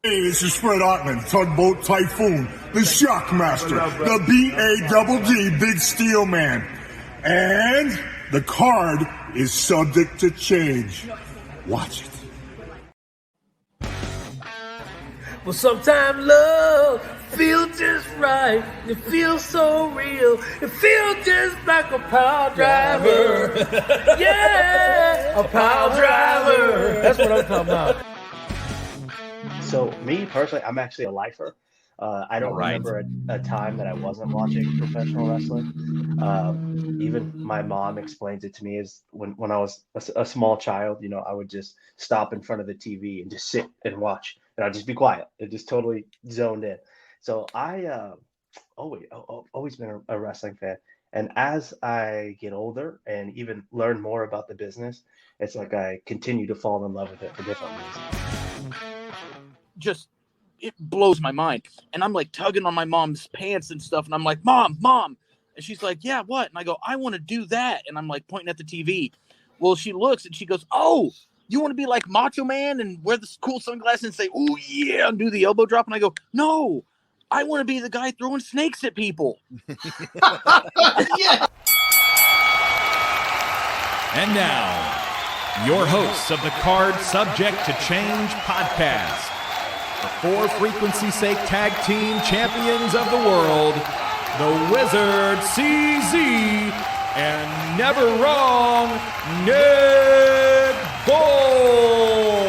Hey, this is Fred Ottman, Tugboat Typhoon, the Shockmaster, the B-A-double-D, Big Steel Man. And the card is subject to change. Watch it. Well, sometimes love feels just right. It feels so real. It feels just like a pile driver. Yeah, a pile driver. That's what I'm talking about. So me personally, I'm actually a lifer. I don't remember a time that I wasn't watching professional wrestling. Even my mom explains it to me as when I was a small child, I would just stop in front of the TV and just sit and watch, and I'd just be quiet and just totally zoned in. So I always been a wrestling fan. And as I get older and even learn more about the business, it's like I continue to fall in love with it for different reasons. Just it blows my mind, and I'm like tugging on my mom's pants and stuff, and I'm like, mom, and she's like, yeah, what? And I go, I want to do that, and I'm like pointing at the TV. Well, she looks and she goes, oh, you want to be like Macho Man and wear the cool sunglasses and say, oh yeah, and do the elbow drop? And I go, no, I want to be the guy throwing snakes at people. Yeah. And now, your hosts of the Card Subject to Change podcast, the For Frequency's Sake Tag Team Champions of the World, the Wizard CZ, and Never Wrong, Nick Gold.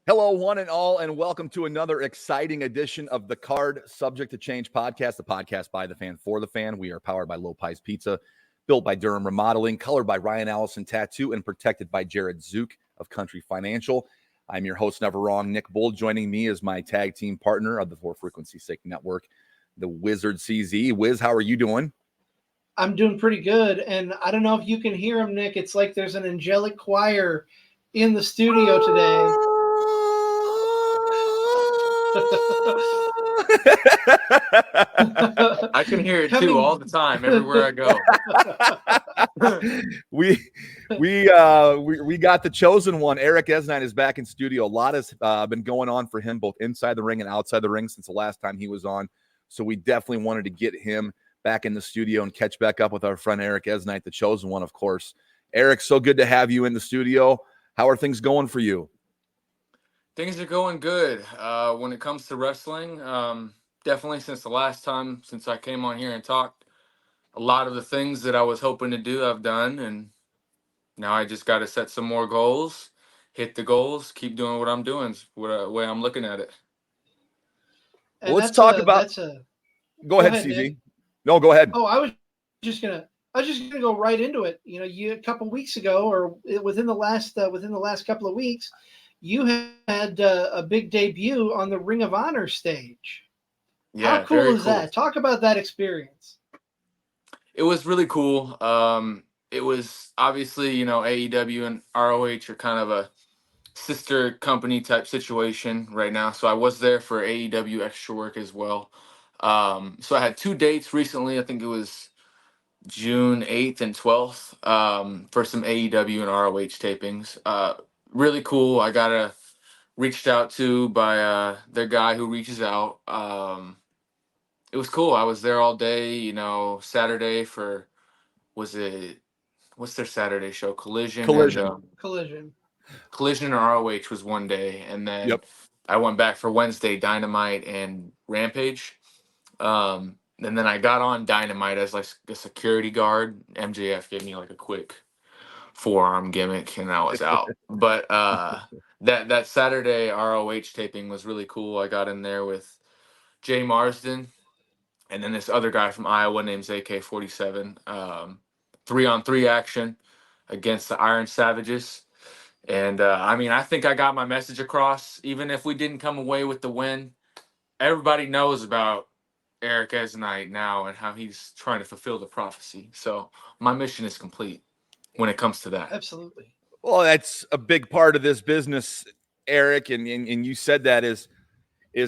Hello, one and all, and welcome to another exciting edition of the Card Subject to Change podcast, the podcast by the fan for the fan. We are powered by Low Pies Pizza, built by Durham Remodeling, colored by Ryan Allison Tattoo, and protected by Jared Zook of Country Financial. I'm your host, Never Wrong, Nick Bold. Joining me is my tag team partner of the For Frequency's Sake Network, the Wizard CZ. Wiz, how are you doing? I'm doing pretty good, and I don't know if you can hear him, Nick. It's like there's an angelic choir in the studio today. I can hear it too all the time, everywhere I go. We got the chosen one. Eric Eznite is back in studio. A lot has been going on for him, both inside the ring and outside the ring, since the last time he was on. So we definitely wanted to get him back in the studio and catch back up with our friend Eric Eznite, the chosen one, of course. Eric, so good to have you in the studio. How are things going for you? Things are going good when it comes to wrestling. Definitely since I came on here and talked, a lot of the things that I was hoping to do, I've done. And now I just got to set some more goals, hit the goals, keep doing what I'm doing, the way I'm looking at it. And let's talk about. Go ahead, CZ. Nick. No, go ahead. Oh, I was just gonna go right into it. You a couple weeks ago, or within the last couple of weeks, you had a big debut on the Ring of Honor stage. Yeah, how cool is that? Talk about that experience. It was really cool. It was obviously, AEW and ROH are kind of a sister company type situation right now. So I was there for AEW extra work as well. So I had 2 dates recently. I think it was June 8th and 12th for some AEW and ROH tapings. Really cool. I got reached out to by their guy who reaches out. It was cool. I was there all day, Saturday for, what's their Saturday show? Collision. Collision or ROH was one day. And then I went back for Wednesday, Dynamite and Rampage. And then I got on Dynamite as like a security guard. MJF gave me like a quick forearm gimmick and I was out. But that Saturday ROH taping was really cool. I got in there with Jay Marsden and then this other guy from Iowa named AK-47. 3-on-3 action against the Iron Savages. And I think I got my message across. Even if we didn't come away with the win, everybody knows about Eric Eznite now and how he's trying to fulfill the prophecy. So my mission is complete when it comes to that. Absolutely. Well, that's a big part of this business, Eric, and you said that is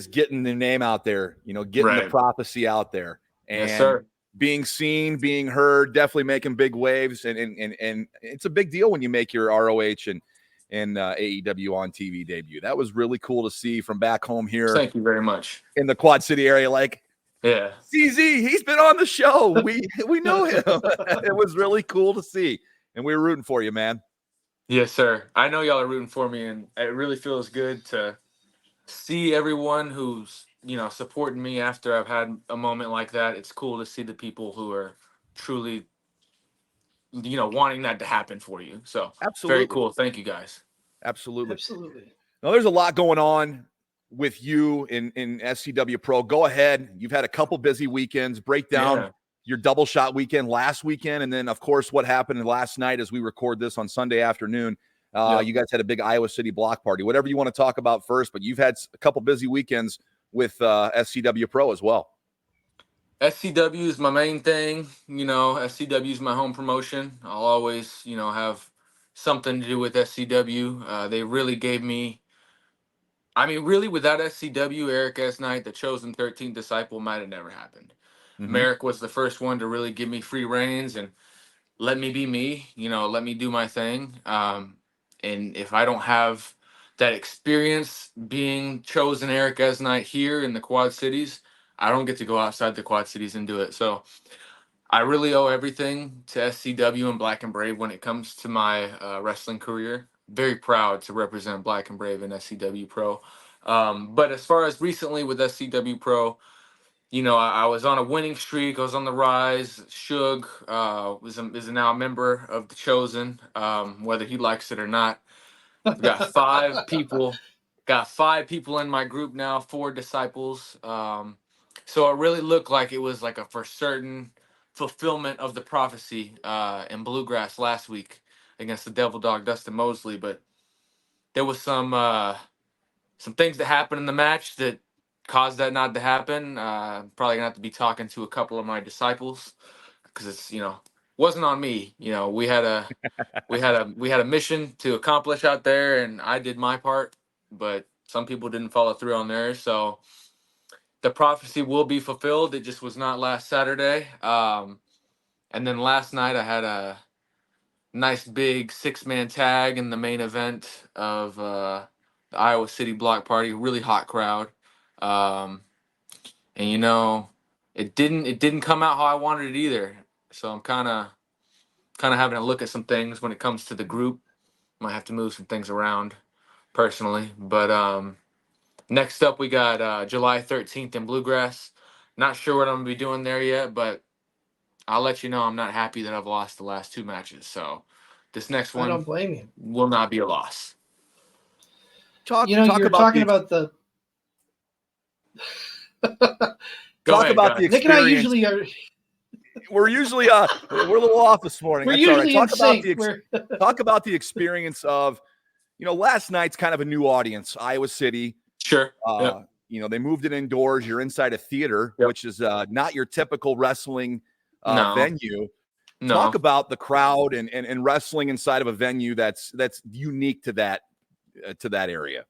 getting the name out there, getting the prophecy out there. And yes, sir. being seen, being heard, definitely making big waves, and it's a big deal when you make your ROH and AEW on TV debut. That was really cool to see from back home here. Thank you very much. In the Quad City area, like, yeah, CZ, he's been on the show. We know him. It was really cool to see, and we were rooting for you, man. Yes, sir. I know y'all are rooting for me, and it really feels good to see everyone who's, supporting me after I've had a moment like that. It's cool to see the people who are truly, wanting that to happen for you. So Absolutely. very cool. Thank you guys. Absolutely. Absolutely. Now, there's a lot going on with you in SCW Pro. Go ahead. You've had a couple busy weekends. Break down your double shot weekend last weekend, and then, of course, what happened last night as we record this on Sunday afternoon. You guys had a big Iowa City block party. Whatever you want to talk about first, but you've had a couple busy weekends with SCW Pro as well. SCW is my main thing. SCW is my home promotion. I'll always, have something to do with SCW. They really gave me, really without SCW, Eric Eznite, the chosen 13th disciple, might have never happened. Merrick was the first one to really give me free reins and let me be me, let me do my thing. And if I don't have that experience being chosen Eric Eznite here in the Quad Cities, I don't get to go outside the Quad Cities and do it. So I really owe everything to SCW and Black and Brave when it comes to my wrestling career. Very proud to represent Black and Brave and SCW Pro. But as far as recently with SCW Pro, I was on a winning streak. I was on the rise. Suge is now a member of the Chosen, whether he likes it or not. I've got 5 people. Got 5 people in my group now, 4 disciples. So it really looked like it was like a for certain fulfillment of the prophecy in Bluegrass last week against the Devil Dog Dustin Mosley. But there was some things that happened in the match that caused that not to happen. Probably gonna have to be talking to a couple of my disciples because it's wasn't on me. We had a mission to accomplish out there, and I did my part, but some people didn't follow through on theirs. So the prophecy will be fulfilled. It just was not last Saturday. And then last night I had a nice big 6-man tag in the main event of the Iowa City block party. Really hot crowd. And it didn't come out how I wanted it either. So I'm kind of having to look at some things when it comes to the group. Might have to move some things around personally. But next up we got July 13th in Bluegrass. Not sure what I'm gonna be doing there yet, but I'll let you know. I'm not happy that I've lost the last 2 matches. So this next one I don't blame you. Will not be a loss. You're talking about the Talk about the experience. Nick and I usually are. We're usually we're a little off this morning. We're That's usually all right. in sync. Talk about the experience of, last night's kind of a new audience, Iowa City. Sure. They moved it indoors. You're inside a theater, which is not your typical wrestling venue. No. Talk about the crowd and wrestling inside of a venue that's unique to that area.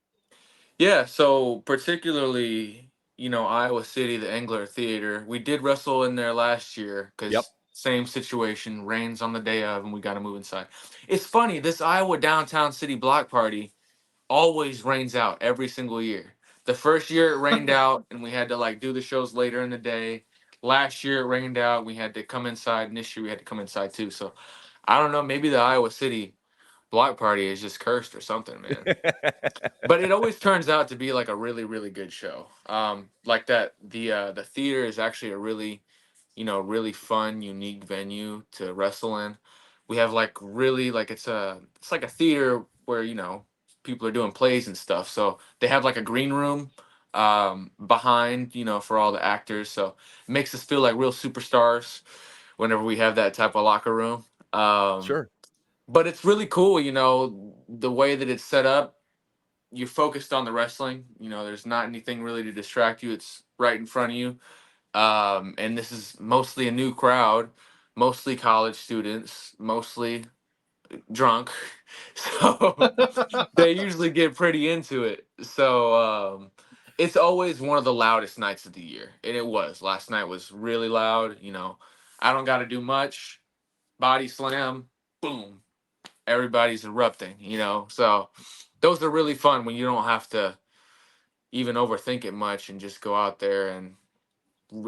Yeah. So particularly, Iowa City, the Engler Theater. We did wrestle in there last year because same situation, rains on the day of, and we got to move inside. It's funny, this Iowa downtown city block party always rains out every single year. The first year it rained out, and we had to do the shows later in the day. Last year it rained out, we had to come inside, and this year we had to come inside too. So I don't know, maybe the Iowa City block party is just cursed or something, man. But it always turns out to be like a really, really good show. Like that, the theater is actually a really, really fun, unique venue to wrestle in. We have it's like a theater where people are doing plays and stuff. So they have like a green room behind, for all the actors. So it makes us feel like real superstars whenever we have that type of locker room. Sure. But it's really cool, the way that it's set up. You're focused on the wrestling. There's not anything really to distract you. It's right in front of you. And this is mostly a new crowd, mostly college students, mostly drunk. So they usually get pretty into it. So it's always one of the loudest nights of the year. And it was. Last night was really loud. I don't got to do much. Body slam, boom, everybody's erupting, you know. So those are really fun when you don't have to even overthink it much and just go out there and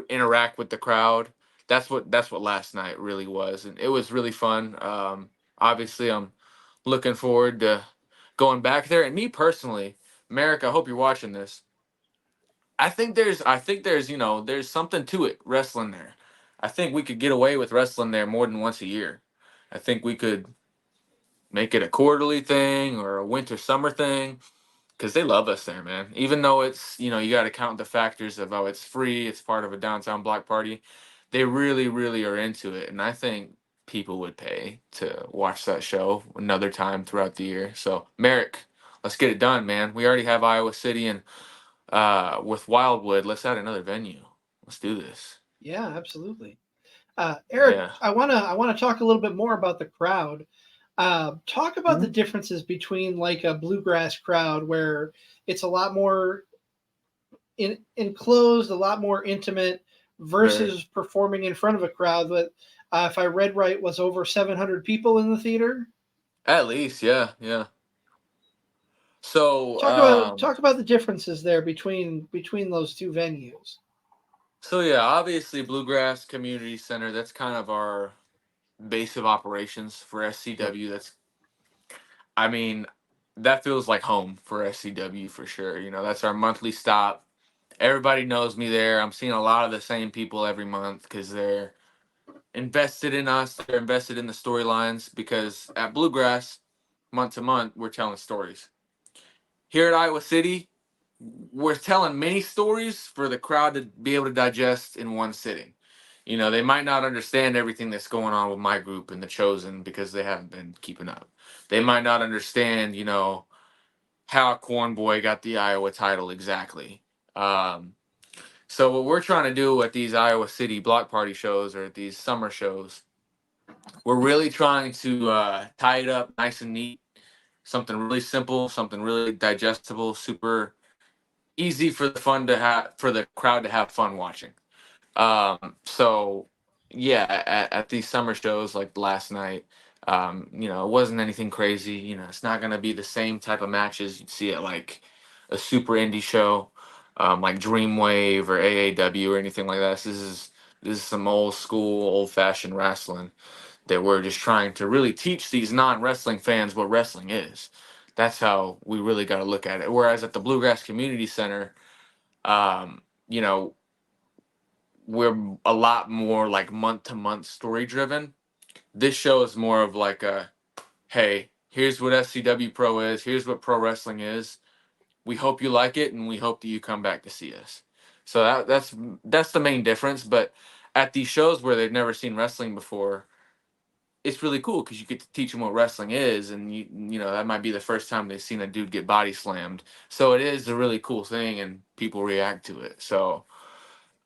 interact with the crowd. That's what last night really was, and it was really fun. Obviously, I'm looking forward to going back there. And me personally, Merrick, I hope you're watching this. I think there's there's something to it wrestling there. I think we could get away with wrestling there more than once a year. I think we could make it a quarterly thing or a winter summer thing because they love us there, man. Even though it's, you got to count the factors of, oh, it's free, it's part of a downtown block party. They really, really are into it. And I think people would pay to watch that show another time throughout the year. So, Merrick, let's get it done, man. We already have Iowa City, and with Wildwood, let's add another venue. Let's do this. Yeah, absolutely. Eric, Yeah. I wanna talk a little bit more about the crowd. Talk about the differences between like a bluegrass crowd where it's a lot more enclosed, a lot more intimate, versus performing in front of a crowd that, if I read right, was over 700 people in the theater. At least, yeah, yeah. So, Talk about the differences there between those two venues. so yeah, obviously Bluegrass Community Center, that's kind of our base of operations for SCW. I mean, that feels like home for SCW for sure. That's our monthly stop. Everybody knows me there. I'm seeing a lot of the same people every month because they're invested in us. They're invested in the storylines because at Bluegrass, month to month, we're telling stories. Here at Iowa City, we're telling many stories for the crowd to be able to digest in one sitting. They might not understand everything that's going on with my group and the Chosen because they haven't been keeping up. They might not understand, how Corn Boy got the Iowa title exactly. So what we're trying to do at these Iowa City block party shows or at these summer shows, we're really trying to tie it up nice and neat, something really simple, something really digestible, super easy for the crowd to have fun watching. So yeah, at these summer shows like last night, it wasn't anything crazy. It's not gonna be the same type of matches you'd see at like a super indie show, like Dreamwave or AAW or anything like that. This is some old school, old fashioned wrestling that we're just trying to really teach these non wrestling fans what wrestling is. That's how we really got to look at it. Whereas at the Bluegrass Community Center, um, you know, we're a lot more like month to month story driven. This show is more of like a, hey, here's what SCW Pro is, here's what pro wrestling is. We hope you like it, and we hope that you come back to see us. So that's the main difference. But at these shows where they've never seen wrestling before, it's really cool because you get to teach them what wrestling is, and that might be the first time they've seen a dude get body slammed. So it is a really cool thing, and people react to it. So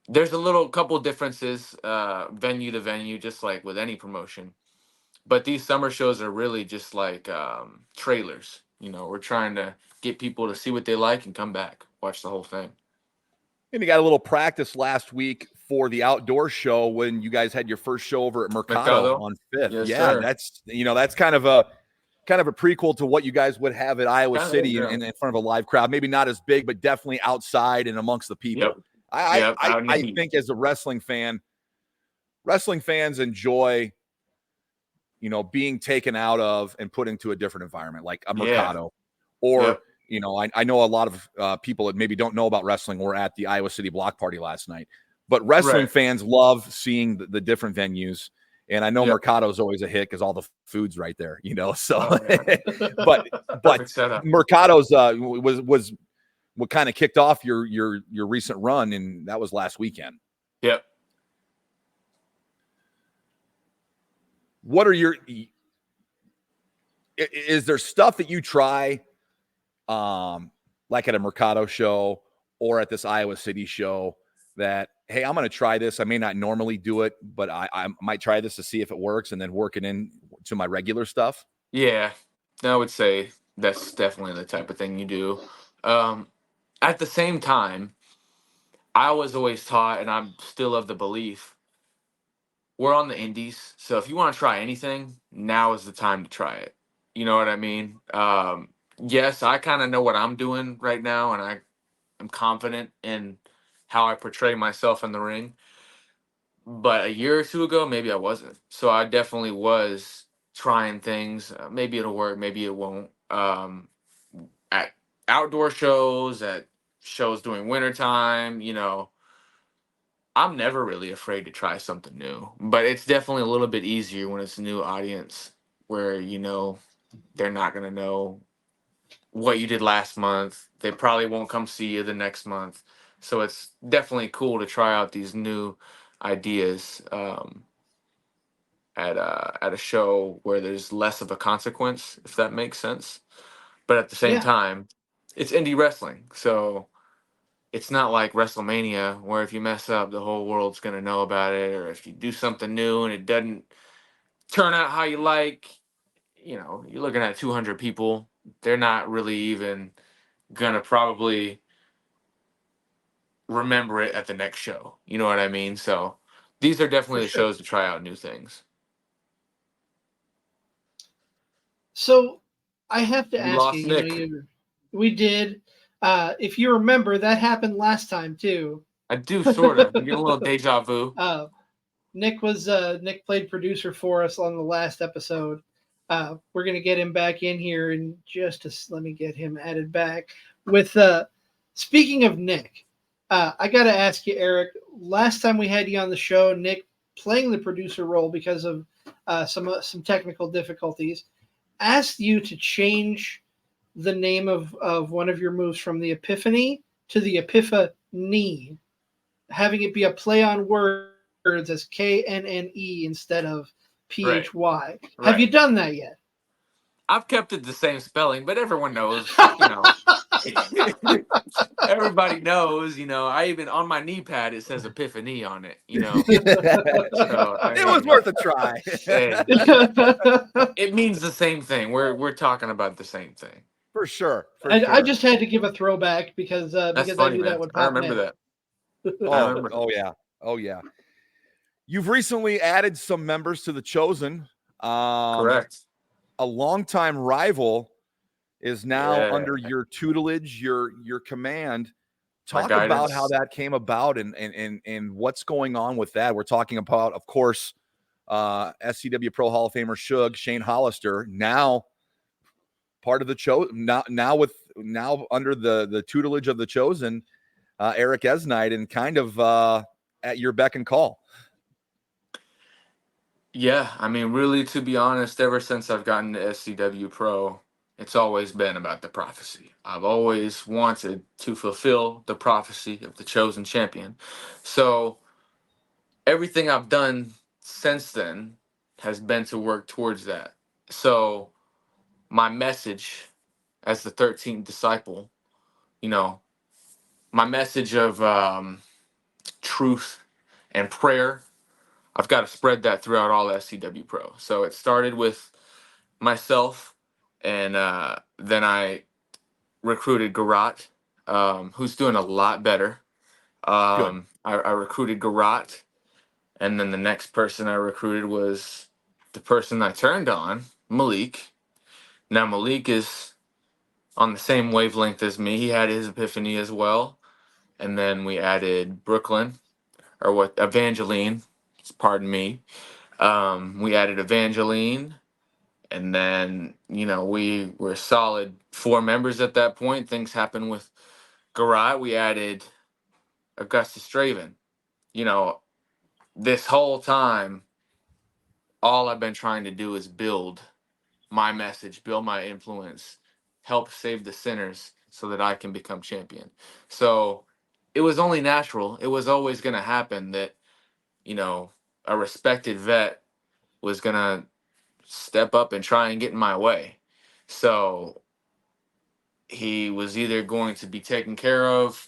there's a little couple differences, venue to venue, just like with any promotion. But these summer shows are really just like trailers. We're trying to get people to see what they like and come back, watch the whole thing. And you got a little practice last week for the outdoor show when you guys had your first show over at Mercado on 5th. Yes, yeah, sir. that's kind of a prequel to what you guys would have at Iowa City yeah. in front of a live crowd. Maybe not as big, but definitely outside and amongst the people. Yep. I think as a wrestling fan, wrestling fans enjoy, being taken out of and put into a different environment, like a Mercado, or I know a lot of people that maybe don't know about wrestling were at the Iowa City block party last night, but wrestling fans love seeing the different venues. And I know Mercado is always a hit because all the food's right there, So, but Mercado's was what kind of kicked off your recent run, and that was last weekend. Yep. What are is there stuff that you try, like at a Mercado show or at this Iowa City show that, hey, I'm going to try this. I may not normally do it, but I might try this to see if it works and then work it in to my regular stuff? Yeah, I would say that's definitely the type of thing you do. At the same time, I was always taught, and I'm still of the belief, we're on the indies. So if you want to try anything, now is the time to try it. You know what I mean? Yes, I kind of know what I'm doing right now, and I am confident in how I portray myself in the ring. But a year or two ago, maybe I wasn't. So I definitely was trying things. Maybe it'll work, maybe it won't. At outdoor shows, at shows during wintertime, I'm never really afraid to try something new. But it's definitely a little bit easier when it's a new audience where, they're not going to know what you did last month. They probably won't come see you the next month. So it's definitely cool to try out these new ideas at a show where there's less of a consequence, if that makes sense. But at the same Yeah. time, it's indie wrestling, so it's not like WrestleMania where if you mess up, the whole world's gonna know about it, or if you do something new and it doesn't turn out how you like, you're looking at 200 people. They're not really even gonna probably remember it at the next show. You know what I mean? So these are For definitely the sure. shows to try out new things. So I have to We ask lost you, Nick. we did. If you remember, that happened last time too. I do sort of. You get a little deja vu. Nick played producer for us on the last episode. We're gonna get him back in here in let me get him added back. With speaking of Nick, I gotta ask you, Eric. Last time we had you on the show, Nick playing the producer role because of some technical difficulties, asked you to change the name of one of your moves from the Epiphany to the Epiphany, having it be a play on words as KNNE instead of PHY. Right. Have you done that yet? I've kept it the same spelling, but everyone knows, everybody knows, I even on my knee pad it says Epiphany on it, So It was worth a try. It means the same thing. We're talking about the same thing. For sure. I just had to give a throwback because That's because funny, I knew man. that would I pop remember in. that. Oh yeah. You've recently added some members to the Chosen. Correct. A longtime rival is now under Yeah. your tutelage, your command. Talk My about guidance. how that came about and what's going on with that. We're talking about, of course, SCW Pro Hall of Famer Shane Hollister, now part of the Chosen, now under the tutelage of the Chosen, Eric Eznite, and kind of at your beck and call. Yeah, I mean, really, to be honest, ever since I've gotten to SCW Pro, it's always been about the prophecy. I've always wanted to fulfill the prophecy of the chosen champion. So everything I've done since then has been to work towards that. So my message as the 13th disciple, my message of truth and prayer, I've got to spread that throughout all SCW Pro. So it started with myself, and then I recruited Garat, who's doing a lot better. I recruited Garat, and then the next person I recruited was the person I turned on, Malik. Now Malik is on the same wavelength as me. He had his epiphany as well. And then we added Brooklyn, or what, Evangeline, pardon me. We added Evangeline, and then, we were solid 4 members at that point. Things happened with Garat. We added Augustus Straven. This whole time, all I've been trying to do is build my message, build my influence, help save the sinners so that I can become champion. So it was only natural. It was always going to happen that, a respected vet was going to step up and try and get in my way. So he was either going to be taken care of,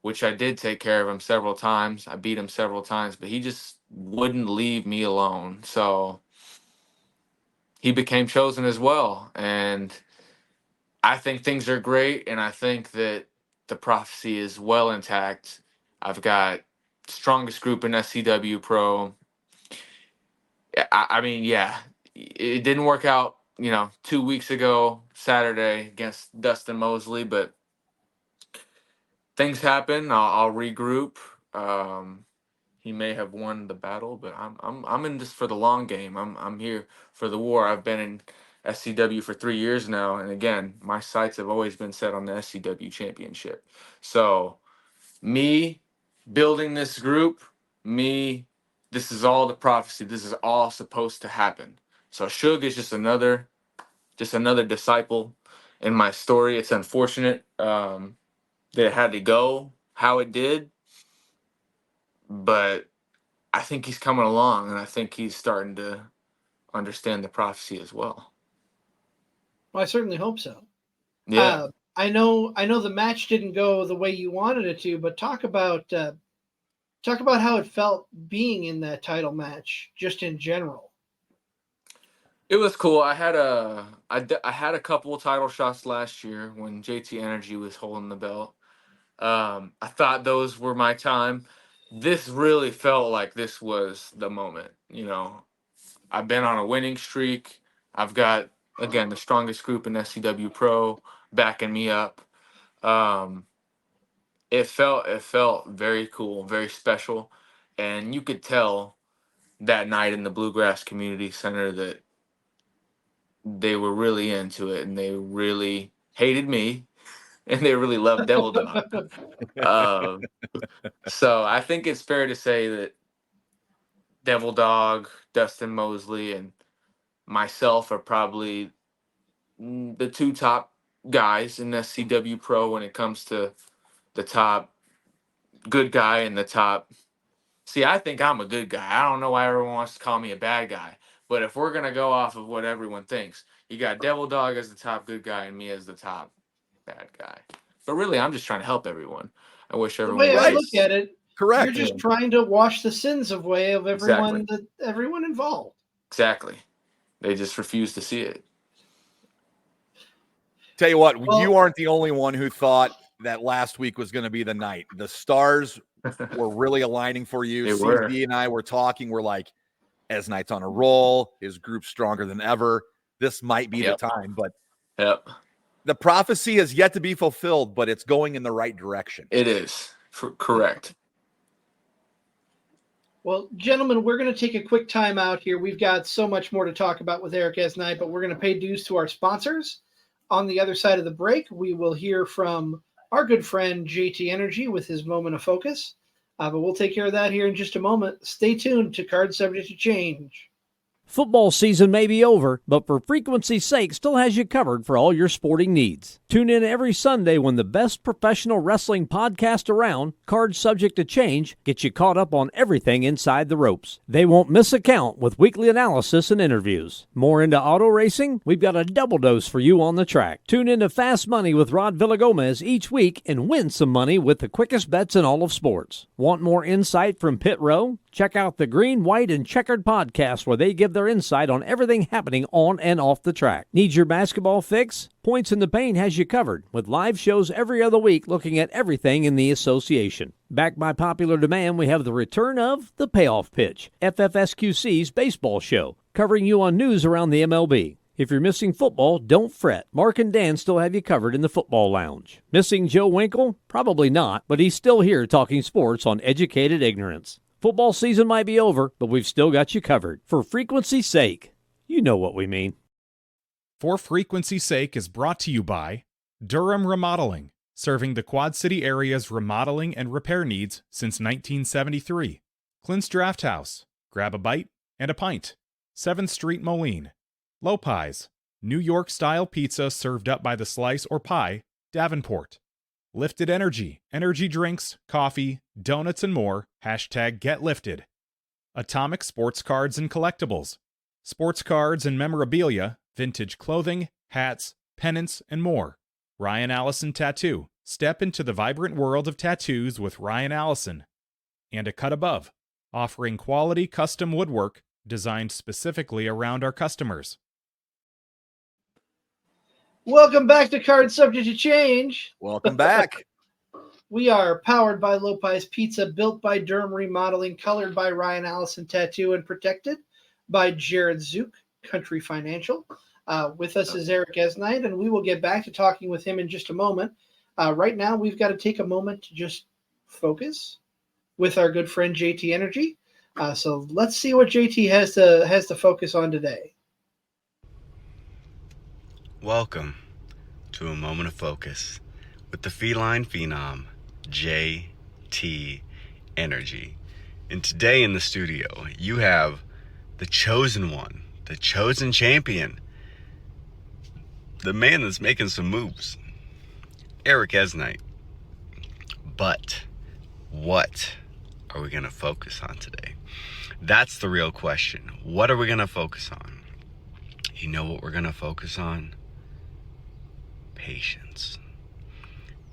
which I did take care of him several times. I beat him several times, but he just wouldn't leave me alone. So he became chosen as well. And I think things are great. And I think that the prophecy is well intact. I've got strongest group in SCW Pro. I mean, yeah, it didn't work out, 2 weeks ago, Saturday against Dustin Mosley, but things happen. I'll regroup. He may have won the battle, but I'm in this for the long game. I'm here for the war. I've been in SCW for 3 years now, and again, my sights have always been set on the SCW championship. So, me building this group, this is all the prophecy. This is all supposed to happen. So Suge is just another disciple in my story. It's unfortunate that it had to go how it did, but I think he's coming along, and I think he's starting to understand the prophecy as well. Well, I certainly hope so. Yeah. I know the match didn't go the way you wanted it to, but talk about how it felt being in that title match, just in general. It was cool. I had a couple of title shots last year when JT Energy was holding the belt. I thought those were my time. This really felt like this was the moment. I've been on a winning streak. I've got, again, the strongest group in SCW Pro backing me up. It felt very cool, very special, and you could tell that night in the Bluegrass Community Center that they were really into it, and they really hated me, and they really loved Devil Dog. So I think it's fair to say that Devil Dog, Dustin Mosley, and myself are probably the two top guys in SCW Pro when it comes to the top good guy and the top. See, I think I'm a good guy. I don't know why everyone wants to call me a bad guy. But if we're going to go off of what everyone thinks, you got Devil Dog as the top good guy and me as the top bad guy. But really, I'm just trying to help everyone. I wish The everyone way I was. look at it, Correct. you're just trying to wash the sins away of everyone Exactly. everyone involved. Exactly. They just refuse to see it. Tell you what, Well, you aren't the only one who thought that last week was going to be the night. The stars were really aligning for you. They were. CB and I were talking. We're like, Eznite's on a roll. His group's stronger than ever. This might be the time. But the prophecy has yet to be fulfilled, but it's going in the right direction. It is. Correct. Well, gentlemen, we're going to take a quick time out here. We've got so much more to talk about with Eric Eznite, but we're going to pay dues to our sponsors. On the other side of the break, we will hear from our good friend JT Energy with his moment of focus. But we'll take care of that here in just a moment. Stay tuned to Card Subject to Change. Football season may be over, but for frequency's sake, still has you covered for all your sporting needs. Tune in every Sunday when the best professional wrestling podcast around, Card Subject to Change, gets you caught up on everything inside the ropes. They won't miss a count with weekly analysis and interviews. More into auto racing? We've got a double dose for you on the track. Tune in to Fast Money with Rod Villagomez each week and win some money with the quickest bets in all of sports. Want more insight from Pit Row? Check out the Green, White, and Checkered podcast where they give their insight on everything happening on and off the track. Need your basketball fix? Points in the Paint has you covered with live shows every other week looking at everything in the association. Backed by popular demand, we have the return of The Payoff Pitch, FFSQC's baseball show, covering you on news around the MLB. If you're missing football, don't fret. Mark and Dan still have you covered in the football lounge. Missing Joe Winkle? Probably not, but he's still here talking sports on Educated Ignorance. Football season might be over, but we've still got you covered. For frequency's sake, you know what we mean. For frequency's sake is brought to you by Durham Remodeling, serving the Quad City area's remodeling and repair needs since 1973. Clint's Draft House, grab a bite and a pint. 7th Street Moline. Low Pies, New York-style pizza served up by the slice or pie, Davenport. Lifted Energy, energy drinks, coffee, donuts, and more. #GetLifted. Atomic Sports Cards and Collectibles. Sports cards and memorabilia, vintage clothing, hats, pennants, and more. Ryan Allison Tattoo. Step into the vibrant world of tattoos with Ryan Allison. And A Cut Above, offering quality custom woodwork designed specifically around our customers. Welcome back to Card Subject to Change. Welcome back. We are powered by Lopez Pizza, built by Durham Remodeling, colored by Ryan Allison Tattoo, and protected by Jared Zook, Country Financial. With us is Eric Eznite, and we will get back to talking with him in just a moment. Right now, we've got to take a moment to just focus with our good friend JT Energy. So let's see what JT has to focus on today. Welcome to a moment of focus with the feline phenom JT Energy. And today in the studio, you have the chosen one, the chosen champion, the man that's making some moves, Eric Eznite. But what are we going to focus on today? That's the real question. What are we going to focus on? You know what we're going to focus on? Patience.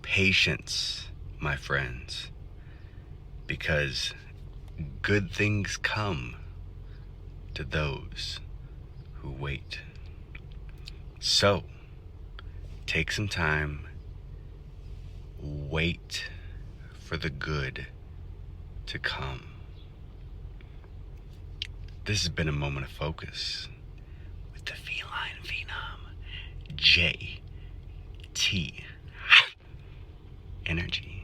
Patience, my friends. Because good things come to those who wait. So, take some time, wait for the good to come. This has been a moment of focus with the feline phenom, JT Energy.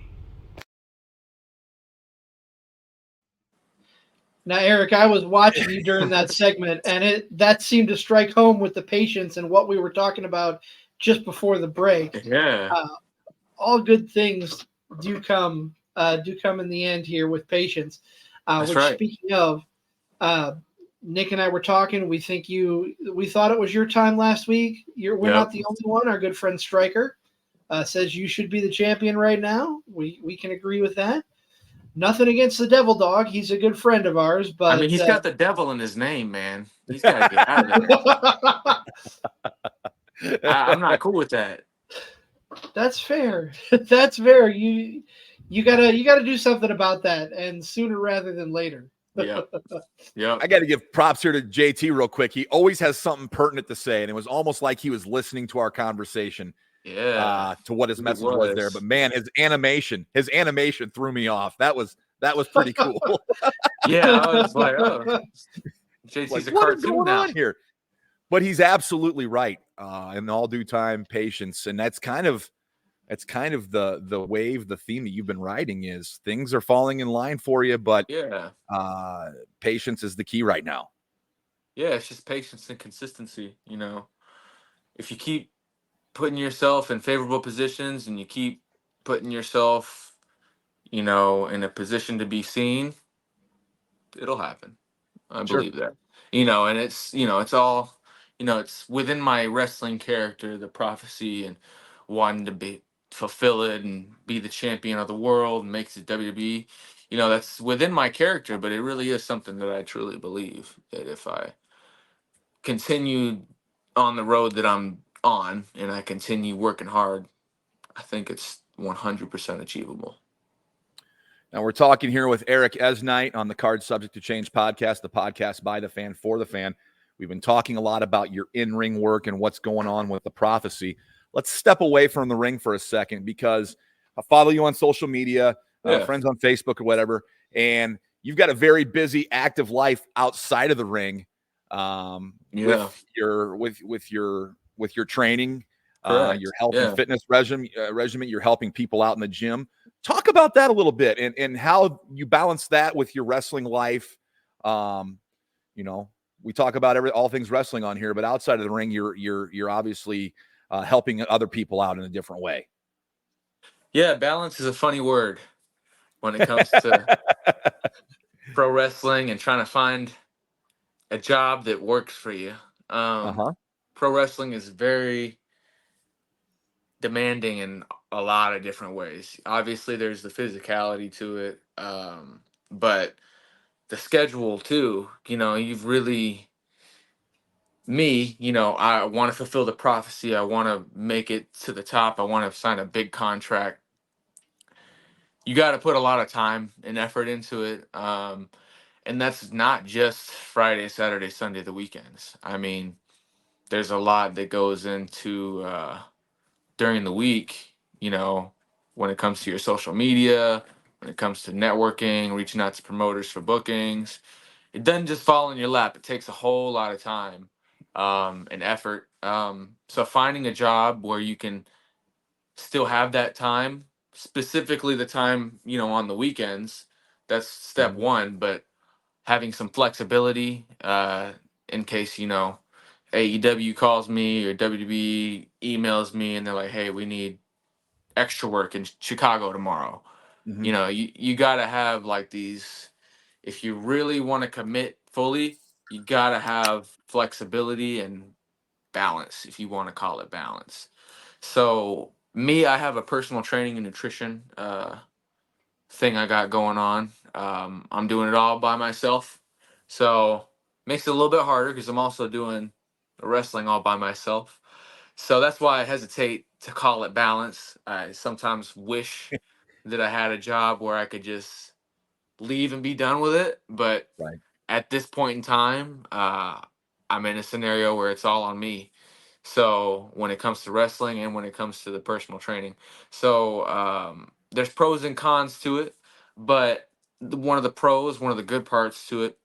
Now, Eric, I was watching you during that segment, and that seemed to strike home with the patience and what we were talking about just before the break. Yeah. All good things do come in the end here with patience. That's right. Speaking of, Nick and I were talking. We thought it was your time last week. We're not the only one. Our good friend Stryker says you should be the champion right now. We can agree with that. Nothing against the Devil Dog. He's a good friend of ours, but I mean, he's got the devil in his name, man. He's got to get out of there. I'm not cool with that. That's fair. That's fair. You gotta do something about that, and sooner rather than later. Yep. I got to give props here to JT real quick. He always has something pertinent to say, and it was almost like he was listening to our conversation. To what his message was there. But man, his animation threw me off. That was pretty cool. Yeah, I was like, oh, JT's like, a what is cartoon going now. on here? But he's absolutely right. In all due time, patience, and that's kind of the wave, the theme that you've been riding is things are falling in line for you, but patience is the key right now. Yeah, it's just patience and consistency. If you keep putting yourself in favorable positions and you keep putting yourself, in a position to be seen, it'll happen. I believe that. And it's all, it's within my wrestling character, the prophecy and wanting to fulfill it and be the champion of the world and makes it WWE. That's within my character, but it really is something that I truly believe that if I continue on the road that I'm on and I continue working hard, I think it's 100% achievable. Now we're talking here with Eric Eznite on the Card Subject to Change podcast, the podcast by the fan for the fan. We've been talking a lot about your in-ring work and what's going on with the prophecy. Let's step away from the ring for a second because I follow you on social media, friends on Facebook or whatever, and you've got a very busy, active life outside of the ring. With your training, your health and fitness regimen, you're helping people out in the gym. Talk about that a little bit and how you balance that with your wrestling life. We talk about all things wrestling on here, but outside of the ring, you're obviously helping other people out in a different way. Yeah, balance is a funny word when it comes to pro wrestling and trying to find a job that works for you. Pro wrestling is very demanding in a lot of different ways. Obviously, there's the physicality to it, but the schedule too. You've really I want to fulfill the prophecy. I want to make it to the top. I want to sign a big contract. You got to put a lot of time and effort into it. And that's not just Friday, Saturday, Sunday, the weekends. I mean, there's a lot that goes into during the week, when it comes to your social media, when it comes to networking, reaching out to promoters for bookings, it doesn't just fall in your lap. It takes a whole lot of time and effort. So finding a job where you can still have that time, specifically the time, on the weekends, that's step one. But having some flexibility in case, AEW calls me or WWE emails me and they're like, hey, we need extra work in Chicago tomorrow. You got to have like these, if you really want to commit fully, you got to have flexibility and balance, if you want to call it balance. So me, I have a personal training and nutrition thing I got going on. I'm doing it all by myself. So makes it a little bit harder because I'm also doing wrestling all by myself. So that's why I hesitate to call it balance. I sometimes wish that I had a job where I could just leave and be done with it. But Right. at this point in time, I'm in a scenario where it's all on me. So when it comes to wrestling and when it comes to the personal training, so there's pros and cons to it. But one of the pros, one of the good parts to it,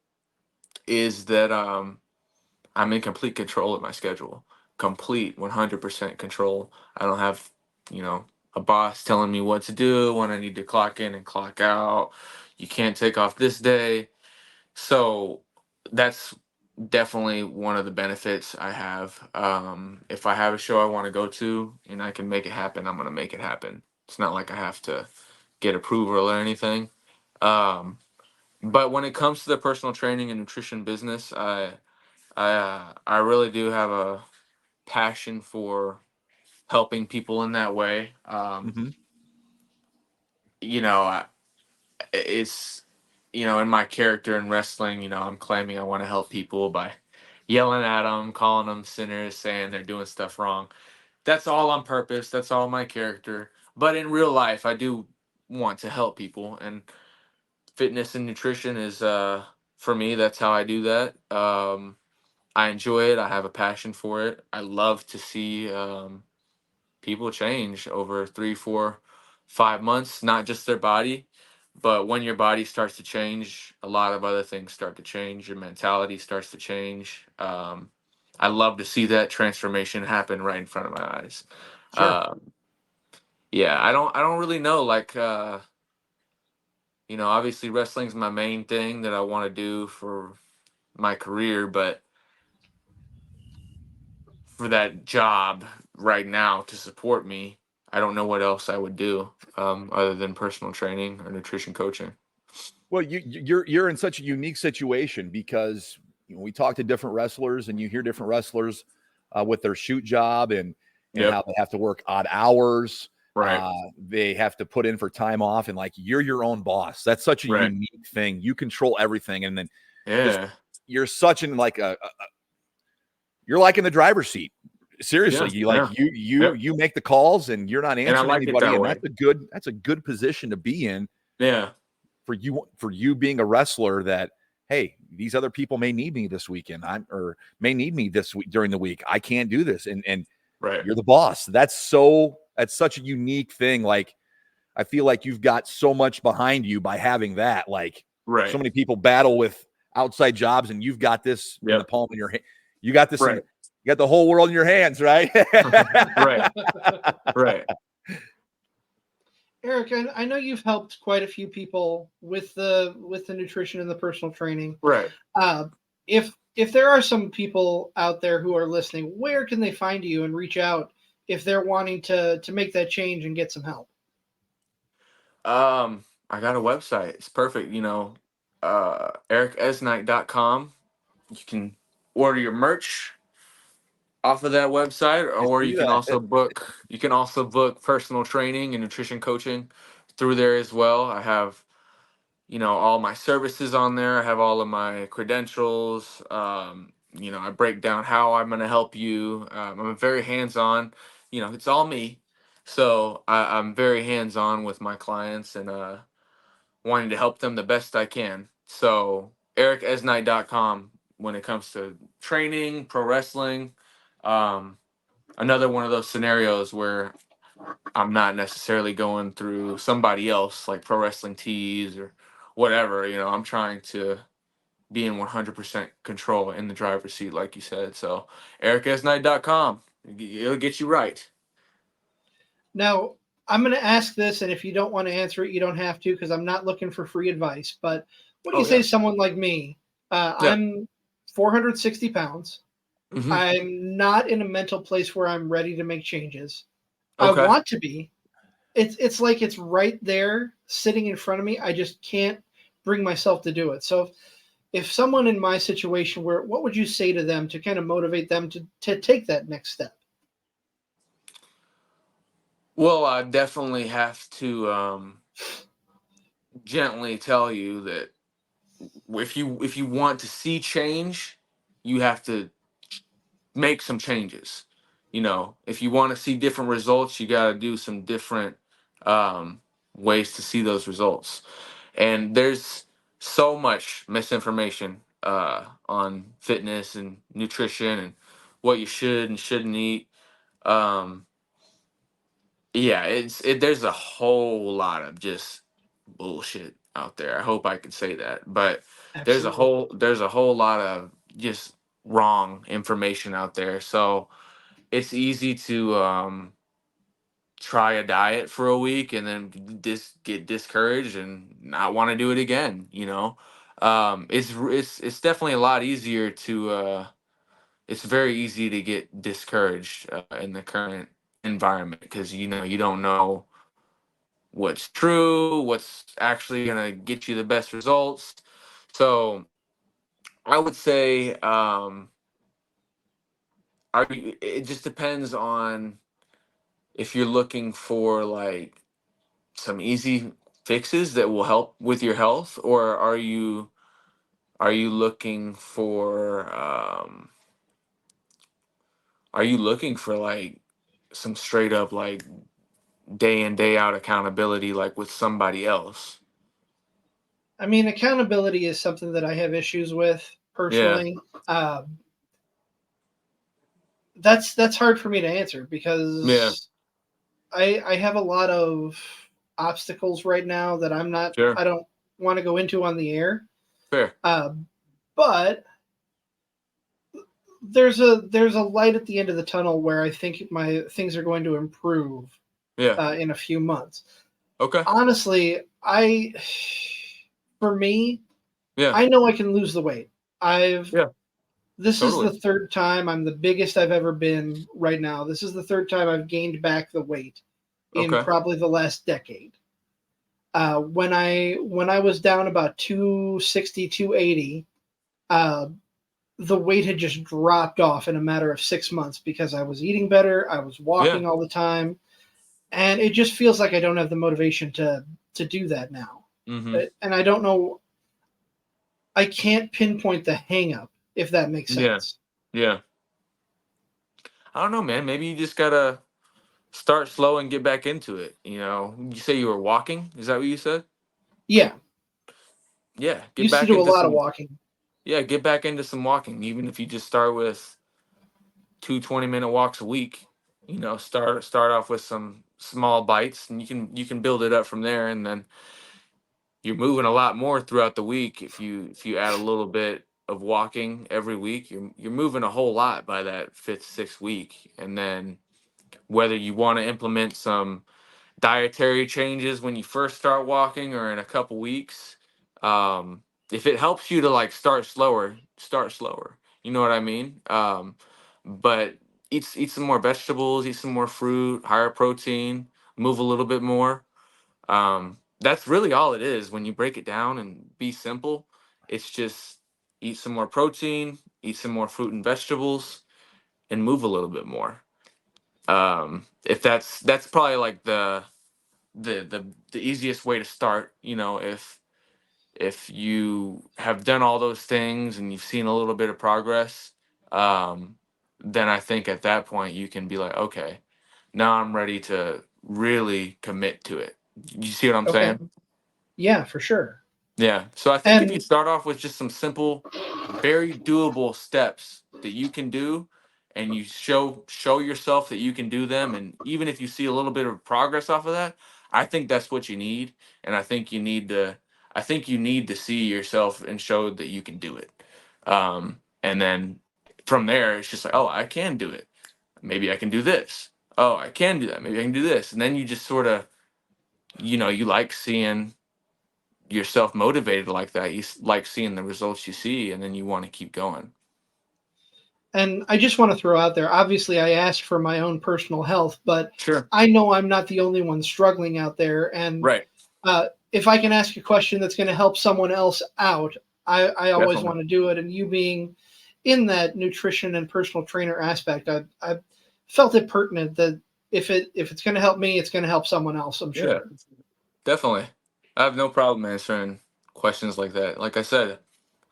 is that I'm in complete control of my schedule. Complete 100% control. I don't have, a boss telling me what to do, when I need to clock in and clock out. You can't take off this day. So that's definitely one of the benefits I have. If I have a show I want to go to and I can make it happen, I'm going to make it happen. It's not like I have to get approval or anything. But when it comes to the personal training and nutrition business, I really do have a passion for helping people in that way. You know, it's, in my character in wrestling, I'm claiming I want to help people by yelling at them, calling them sinners, saying they're doing stuff wrong. That's all on purpose. That's all my character. But in real life, I do want to help people, and fitness and nutrition is, for me, that's how I do that. I enjoy it. I have a passion for it. I love to see people change over 3, 4, 5 months, not just their body, but when your body starts to change, a lot of other things start to change. Your mentality starts to change. I love to see that transformation happen right in front of my eyes. Sure. Yeah, I don't really know. Like, obviously wrestling's my main thing that I want to do for my career, but for that job right now to support me, I don't know what else I would do other than personal training or nutrition coaching. Well, you're in such a unique situation because we talk to different wrestlers and you hear different wrestlers with their shoot job and how they have to work odd hours. Right. They have to put in for time off, and like you're your own boss. That's such a unique thing. You control everything, and then you're such in like you're like in the driver's seat. Seriously, you make the calls and you're not answering anybody, and that's a good position to be in. Yeah. For you being a wrestler, that hey, these other people may need me this weekend, or may need me this week during the week. I can't do this, and you're the boss. That's such a unique thing. Like, I feel like you've got so much behind you by having that. Like, so many people battle with outside jobs, and you've got this in the palm of your hand. You got this. You got the whole world in your hands, right? Right. Eric, I know you've helped quite a few people with the nutrition and the personal training. Right. If there are some people out there who are listening, where can they find you and reach out if they're wanting to make that change and get some help? I got a website. It's perfect. EricEznite.com. You can order your merch off of that website, or you can also book personal training and nutrition coaching through there as well. I have, all my services on there. I have all of my credentials. I break down how I'm going to help you. I'm very hands-on. It's all me. So I'm very hands-on with my clients and wanting to help them the best I can. So EricEznite.com when it comes to training, pro wrestling. Another one of those scenarios where I'm not necessarily going through somebody else like Pro Wrestling Tees or whatever. I'm trying to be in 100% control in the driver's seat, like you said. So ericeznite.com, it'll get you right. Now, I'm going to ask this, and if you don't want to answer it, you don't have to, because I'm not looking for free advice. But what do you say to someone like me? I'm 460 pounds. Mm-hmm. I'm not in a mental place where I'm ready to make changes. Okay. I want to be. It's like it's right there sitting in front of me. I just can't bring myself to do it. So if someone in my situation, what would you say to them to kind of motivate them to take that next step? Well, I definitely have to gently tell you that if you want to see change, you have to make some changes. You know, if you want to see different results, you got to do some different ways to see those results. And there's so much misinformation on fitness and nutrition and what you should and shouldn't eat. Um, yeah, there's a whole lot of just bullshit out there. I hope I can say that, but Absolutely. there's a whole lot of just wrong information out there. So it's easy to try a diet for a week and then get discouraged and not want to do it again. You know, it's definitely a lot easier to. It's very easy to get discouraged in the current environment because you don't know what's true, what's actually gonna get you the best results. So I would say, it just depends on if you're looking for like some easy fixes that will help with your health, or are you looking for are you looking for like some straight up like day in day out accountability like with somebody else? I mean, accountability is something that I have issues with Yeah, personally. That's hard for me to answer yeah, because I have a lot of obstacles right now that sure, I don't want to go into on the air. fair, Uh, but there's a light at the end of the tunnel where I think my things are going to improve yeah, in a few months. okay, Honestly, for me, yeah, I know I can lose the weight. I've yeah, This is totally, the third time. I'm the biggest I've ever been right now. This is the third time I've gained back the weight in okay, probably the last decade. When I was down about 260, 280, the weight had just dropped off in a matter of 6 months because I was eating better, I was yeah, walking all the time, and it just feels like I don't have the motivation to do that now. mm-hmm, And I don't know, I can't pinpoint the hang up, if that makes yeah, sense. yeah. I don't know, man. Maybe you just gotta start slow and get back into it. You say you were walking. Is that what you said? Yeah, Yeah, get used to back do a into lot of some. walking. Yeah, get back into some walking. Even if you just start with 2 20-minute walks a week. Start off with some small bites, and you can build it up from there, and then you're moving a lot more throughout the week. If you add a little bit of walking every week, you're moving a whole lot by that fifth, sixth week, and then whether you want to implement some dietary changes when you first start walking or in a couple weeks. If it helps you to like start slower, start slower. You know what I mean? But eat some more vegetables, eat some more fruit, higher protein, move a little bit more. That's really all it is when you break it down and be simple. It's just eat some more protein, eat some more fruit and vegetables, and move a little bit more. If that's probably like the easiest way to start. If you have done all those things and you've seen a little bit of progress, um, then I think at that point you can be like, okay, now I'm ready to really commit to it. You see what I'm Okay. saying? Yeah, for sure. Yeah. So I think if you And start off with just some simple, very doable steps that you can do, and you show yourself that you can do them, and even if you see a little bit of progress off of that, I think that's what you need. And I think you need to I think you need to see yourself and show that you can do it. And then from there, it's just like, oh, I can do it. Maybe I can do this. Oh, I can do that. Maybe I can do this. And then you just sort of, you like seeing yourself motivated like that. You like seeing the results you see, and then you want to keep going. And I just want to throw out there, obviously I asked for my own personal health, but Sure. I know I'm not the only one struggling out there. And Right. If I can ask a question that's going to help someone else out, I always Definitely. want to do it. And you being in that nutrition and personal trainer aspect, I felt it pertinent that if it's going to help me, it's going to help someone else, I'm sure. Yeah, definitely. I have no problem answering questions like that. Like I said,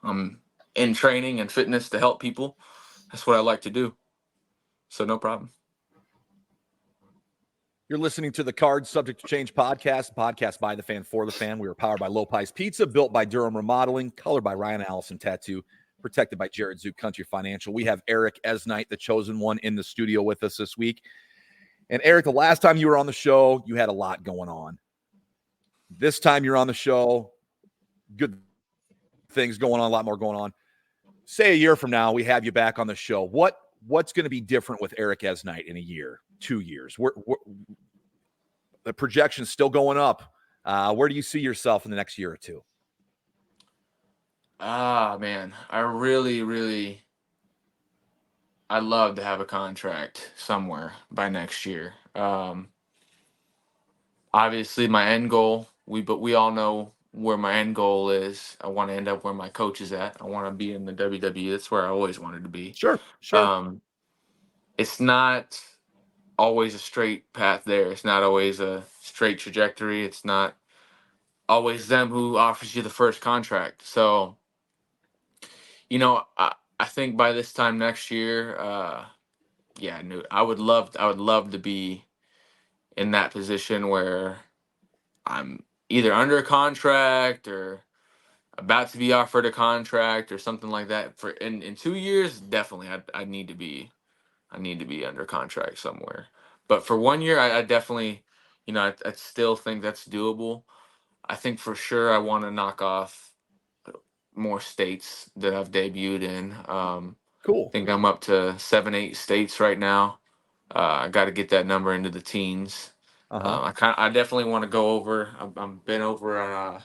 I'm in training and fitness to help people. That's what I like to do. So no problem. You're listening to the Card Subject to Change podcast by the fan for the fan. We are powered by Lopez Pizza, built by Durham Remodeling, colored by Ryan Allison Tattoo, protected by Jared Zook Country Financial. We have Eric Eznite, the chosen one, in the studio with us this week. And Eric, the last time you were on the show, you had a lot going on. This time you're on the show, good things going on, a lot more going on. Say a year from now, we have you back on the show. What's going to be different with Eric Eznite in a year, 2 years? The projection's still going up. Where do you see yourself in the next year or two? Man, I'd love to have a contract somewhere by next year. Obviously my end goal, but we all know where my end goal is. I want to end up where my coach is at. I want to be in the WWE. That's where I always wanted to be. Sure. It's not always a straight path there. It's not always a straight trajectory. It's not always them who offers you the first contract. So, I think by this time next year, I would love to be in that position where I'm either under a contract or about to be offered a contract or something like that. For in 2 years, definitely I need to be under contract somewhere. But for 1 year, I definitely, I still think that's doable. I think for sure I want to knock off more states that I've debuted in. Cool. I think I'm up to 7, 8 states right now. I got to get that number into the teens. I definitely want to go over. I've been over,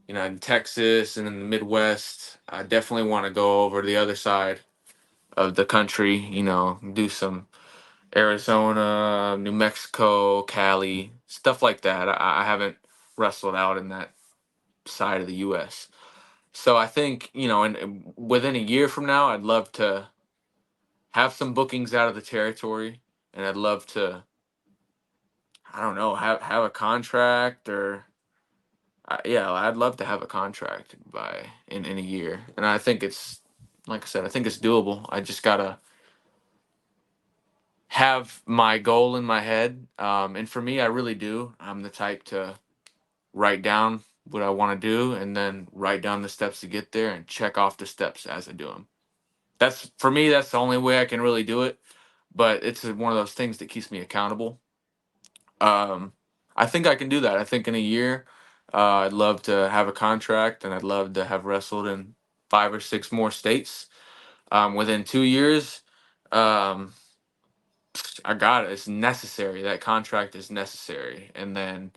in Texas and in the Midwest. I definitely want to go over to the other side of the country. Do some Arizona, New Mexico, Cali, stuff like that. I haven't wrestled out in that side of the U.S. So I think, and within a year from now, I'd love to have some bookings out of the territory, and I'd love to, I don't know, have a contract or, I'd love to have a contract in a year. And I think it's, like I said, I think it's doable. I just gotta have my goal in my head. And for me, I really do. I'm the type to write down what I want to do and then write down the steps to get there and check off the steps as I do them. For me, that's the only way I can really do it. But it's one of those things that keeps me accountable. I think I can do that. I think in a year, I'd love to have a contract and I'd love to have wrestled in 5 or 6 more states. Within 2 years, I got it. It's necessary. That contract is necessary. And then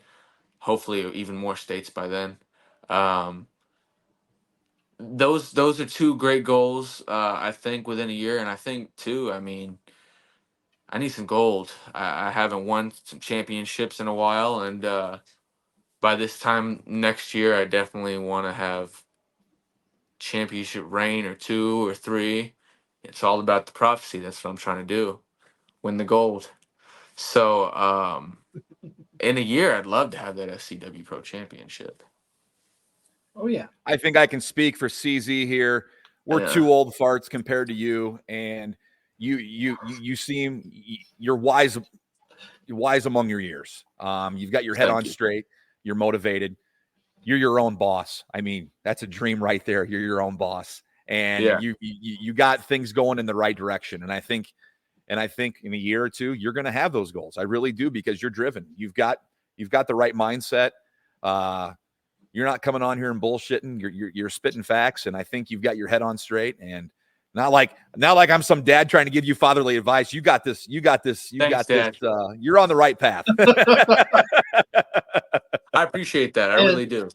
hopefully even more states by then. Those are 2 great goals, I think, within a year. And I think, too, I mean, I need some gold. I haven't won some championships in a while. And by this time next year, I definitely want to have championship reign or 2 or 3. It's all about the prophecy. That's what I'm trying to do. Win the gold. So in a year, I'd love to have that SCW Pro Championship. Oh yeah. I think I can speak for CZ here. We're 2 old farts compared to you, and you seem you're wise among your years. You've got your head on straight. You're motivated. You're your own boss. I mean, that's a dream right there. You're your own boss, and you got things going in the right direction. And I think in a year or 2, you're going to have those goals. I really do, because you're driven. You've got the right mindset. You're not coming on here and bullshitting. You're spitting facts, and I think you've got your head on straight. And not like I'm some dad trying to give you fatherly advice. You got this. Thanks, Dad. You're on the right path. I appreciate that. I really do.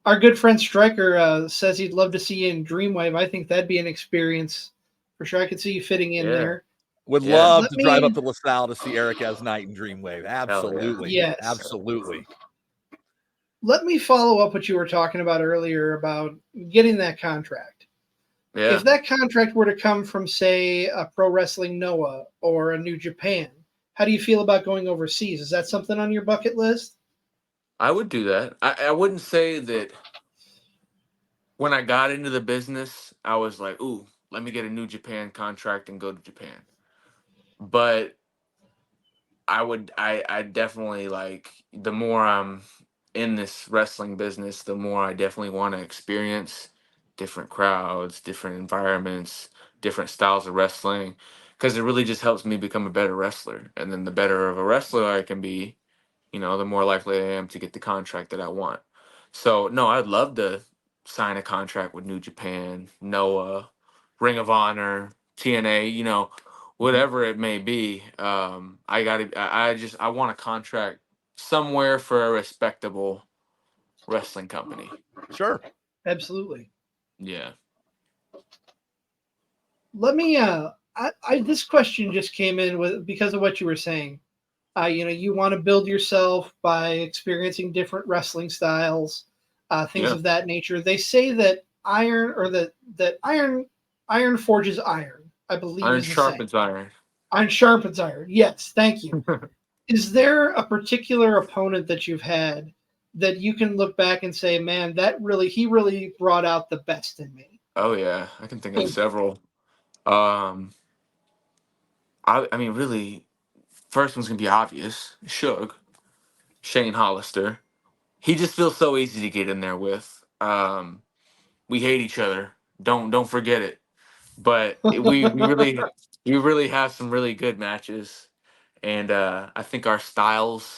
Our good friend Stryker says he'd love to see you in Dreamwave. I think that'd be an experience for sure. I could see you fitting in there. Would love to drive up to LaSalle to see Eric Eznite and Dreamwave. Absolutely. Yes. Absolutely. Let me follow up what you were talking about earlier about getting that contract. Yeah. If that contract were to come from, say, a Pro Wrestling Noah or a New Japan, how do you feel about going overseas? Is that something on your bucket list? I would do that. I wouldn't say that when I got into the business, I was like, ooh, let me get a New Japan contract and go to Japan. But I definitely, like, the more I'm in this wrestling business, the more I definitely want to experience different crowds, different environments, different styles of wrestling, because it really just helps me become a better wrestler. And then the better of a wrestler I can be, the more likely I am to get the contract that I want. So, no, I'd love to sign a contract with New Japan, Noah, Ring of Honor, TNA, whatever it may be. I want a contract somewhere for a respectable wrestling company. Sure. Absolutely. Yeah. Let me this question just came in because of what you were saying. You want to build yourself by experiencing different wrestling styles, things of that nature. They say that iron forges iron, I believe. Iron sharpens iron. Iron sharpens iron. Yes, thank you. Is there a particular opponent that you've had that you can look back and say, man, he really brought out the best in me? Oh yeah, I can think of several. I mean, really, first one's gonna be obvious. Shane Hollister. He just feels so easy to get in there with. We hate each other. Don't forget it. But we really have some really good matches, and I think our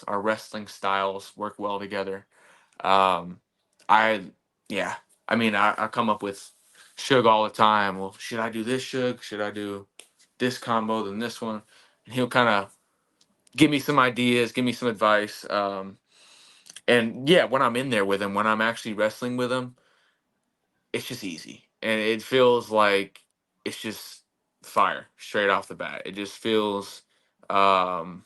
wrestling styles, work well together. Um, I yeah, I mean, I come up with Suge all the time. Well, should I do this, Suge? Should I do this combo than this one? And he'll kind of give me some ideas, give me some advice. And yeah, when I'm in there with him, when I'm actually wrestling with him, it's just easy, and it feels like it's just fire straight off the bat. It just feels, um,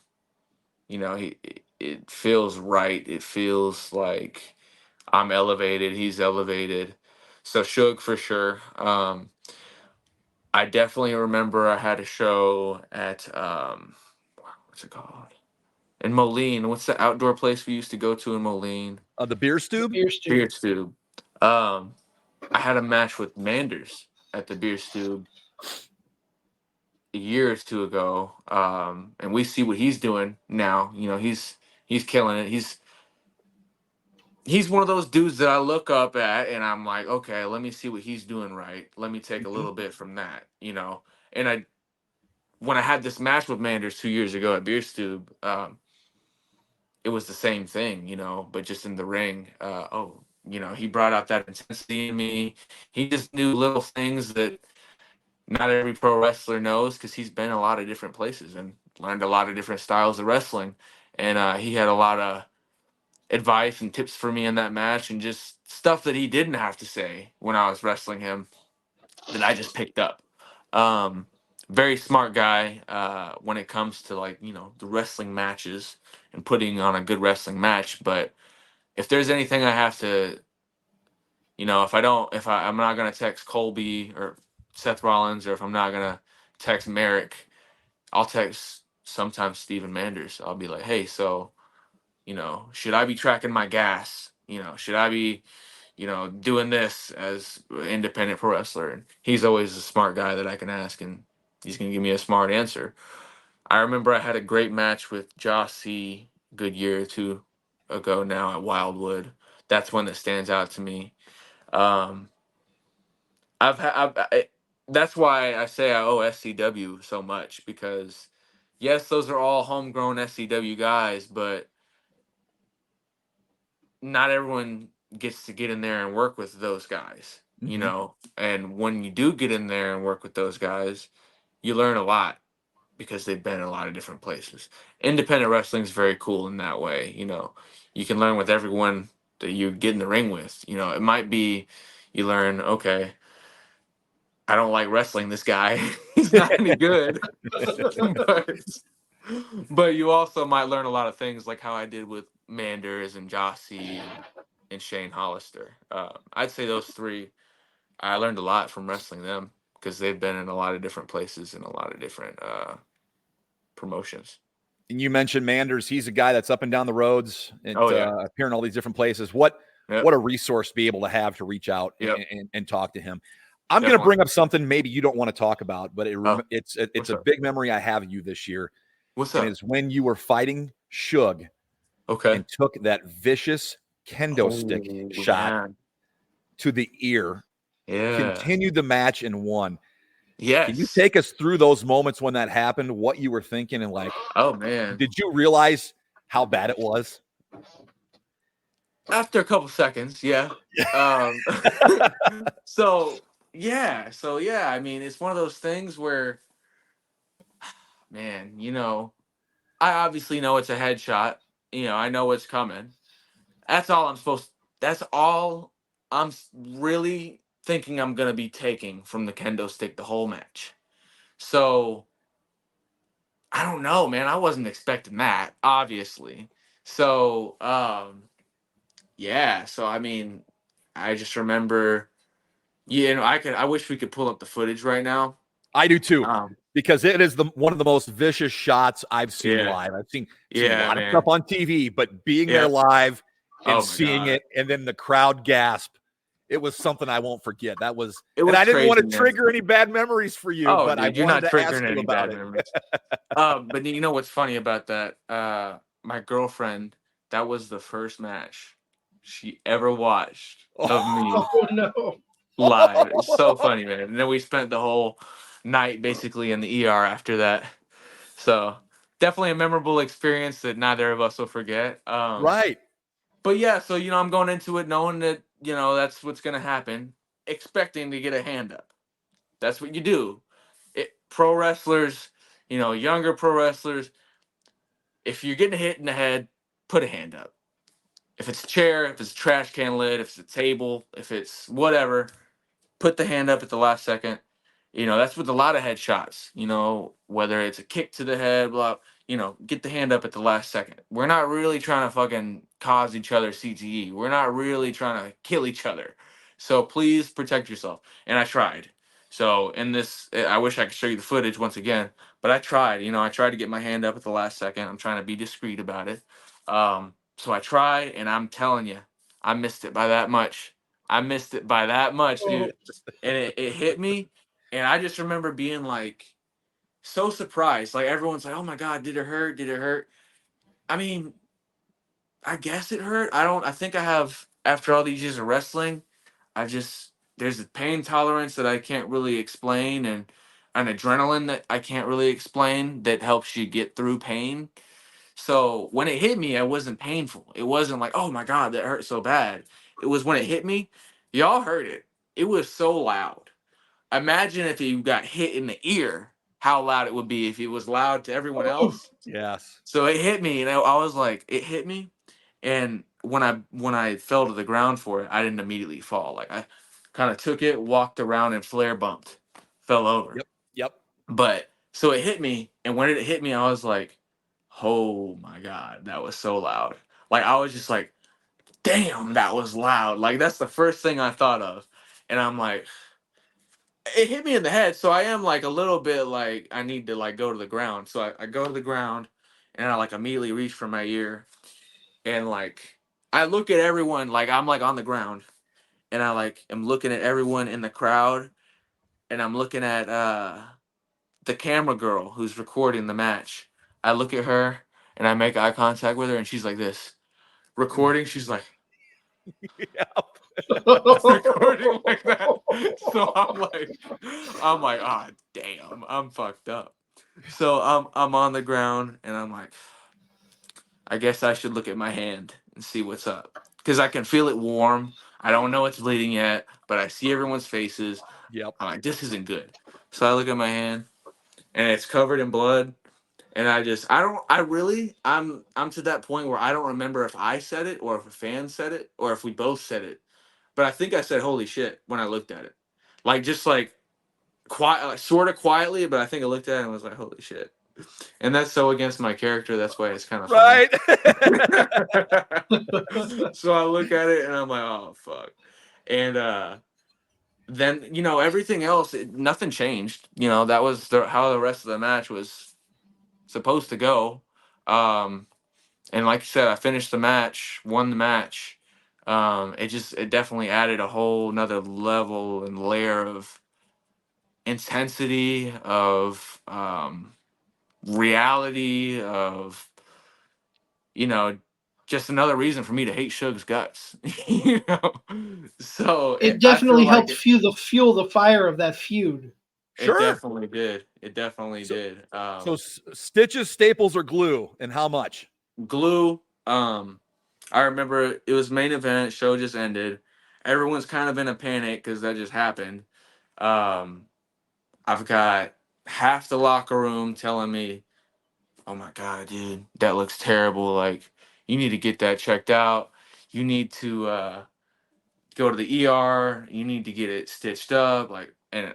it feels right. It feels like I'm elevated. He's elevated. So Suge for sure. I definitely remember I had a show at what's it called? In Moline. What's the outdoor place we used to go to in Moline? The Beer Stube? Beer Stube. I had a match with Manders at the Beer Stube a year or two ago. And we see what he's doing now. He's killing it. He's one of those dudes that I look up at and I'm like, okay, let me see what he's doing right. Let me take a little bit from that, And when I had this match with Manders 2 years ago at Beer Stube, it was the same thing, but just in the ring. He brought out that intensity in me. He just knew little things that not every pro wrestler knows, because he's been a lot of different places and learned a lot of different styles of wrestling. And he had a lot of advice and tips for me in that match, and just stuff that he didn't have to say when I was wrestling him that I just picked up. Very smart guy when it comes to, like, the wrestling matches and putting on a good wrestling match. But if there's anything I have to, I'm not going to text Colby or Seth Rollins, or if I'm not going to text Merrick, I'll text sometimes Steven Manders. I'll be like, hey, so, should I be tracking my gas? Should I be, doing this as an independent pro wrestler? And he's always a smart guy that I can ask, and he's going to give me a smart answer. I remember I had a great match with Josh C. good year or two ago now at Wildwood. That's one that stands out to me. That's why I say I owe SCW so much, because yes, those are all homegrown SCW guys, but not everyone gets to get in there and work with those guys, you know. And when you do get in there and work with those guys, you learn a lot because they've been in a lot of different places. Independent wrestling is very cool in that way, you know. You can learn with everyone that you get in the ring with. You know, it might be you learn, okay, I don't like wrestling this guy. He's not any good. but you also might learn a lot of things like how I did with Manders and Jossie and Shane Hollister. I'd say those three, I learned a lot from wrestling them because they've been in a lot of different places and a lot of different promotions. And you mentioned Manders. He's a guy that's up and down the roads and appearing all these different places. What a resource to be able to have to reach out and talk to him. I'm going to bring up something maybe you don't want to talk about, but it's a big memory I have of you this year. What's up? And it's when you were fighting Suge and took that vicious kendo stick shot to the ear. Continued the match and won. Yes. Can you take us through those moments when that happened, what you were thinking, and like, oh man, did you realize how bad it was? After a couple seconds, yeah. So I mean, it's one of those things where, man, you know, I obviously know it's a headshot. You know, I know what's coming. That's all I'm really thinking I'm gonna be taking from the kendo stick the whole match. So I don't know, man. I wasn't expecting that, obviously. So so I mean, I just remember, I wish we could pull up the footage right now. I do too, because it is one of the most vicious shots I've seen live. I've seen a lot of stuff on TV, but being there live and seeing it, and then the crowd gasp, it was something I won't forget. I didn't want to trigger any bad memories for you, but I wanted to ask you about it. But you know what's funny about that? My girlfriend, that was the first match she ever watched of me. Oh no. Live. It's so funny, man. And then we spent the whole night basically in the ER after that. So definitely a memorable experience that neither of us will forget. Right. But yeah, so I'm going into it knowing that, that's what's gonna happen, expecting to get a hand up. That's what you do. Pro wrestlers, younger pro wrestlers, if you're getting hit in the head, put a hand up. If it's a chair, if it's a trash can lid, if it's a table, if it's whatever, put the hand up at the last second. That's with a lot of headshots, whether it's a kick to the head, get the hand up at the last second. We're not really trying to fucking cause each other CTE. We're not really trying to kill each other. So please protect yourself. And I tried. So in this, I wish I could show you the footage once again, but I tried, I tried to get my hand up at the last second. I'm trying to be discreet about it. So I tried, and I'm telling you, I missed it by that much. Dude. And it hit me. And I just remember being like so surprised. Like everyone's like, oh my God, did it hurt? Did it hurt? I mean, I guess it hurt. I think I have, after all these years of wrestling, there's a pain tolerance that I can't really explain, and an adrenaline that I can't really explain that helps you get through pain. So when it hit me, it wasn't painful. It wasn't like, oh my God, that hurt so bad. It was when it hit me, y'all heard it. It was so loud. Imagine if you got hit in the ear, how loud it would be if it was loud to everyone else. Yes. So it hit me, and I was like, it hit me. And when I fell to the ground for it, I didn't immediately fall. Like I kind of took it, walked around, and flare bumped, fell over. Yep. But so it hit me, and when it hit me, I was like, oh my God, that was so loud. Like I was just like, damn, that was loud. Like that's the first thing I thought of. And I'm like, it hit me in the head. So I am like a little bit like, I need to like go to the ground. So I go to the ground, and I like immediately reach for my ear. And like, I look at everyone, like I'm like on the ground, and I like am looking at everyone in the crowd, and I'm looking at the camera girl who's recording the match. I look at her, and I make eye contact with her, and she's like this, recording. She's like, recording like that. So I'm like, ah, damn, I'm fucked up. So I'm on the ground, and I'm like, I guess I should look at my hand and see what's up, because I can feel it warm. I don't know it's bleeding yet, but I see everyone's faces. Yep. I'm like, this isn't good. So I look at my hand, and it's covered in blood. And I'm to that point where I don't remember if I said it or if a fan said it or if we both said it. But I think I said holy shit when I looked at it. Like just like quiet, like, sort of quietly, but I think I looked at it and was like, holy shit. And that's so against my character, that's why it's kind of funny. Right. So I look at it and I'm like, oh fuck. And then, everything else, nothing changed. That was how the rest of the match was supposed to go. And like I said, I finished the match, won the match. It definitely added a whole nother level and layer of intensity, of reality, of just another reason for me to hate Suge's guts. So It I feel definitely like helped fuel the fire of that feud. it definitely did. It definitely did. So stitches, staples, or glue, and how much? Glue. I remember it was main event. Show just ended. Everyone's kind of in a panic because that just happened. I've got half the locker room telling me, "Oh my god, dude, that looks terrible. Like, you need to get that checked out. You need to go to the ER. You need to get it stitched up." Like, and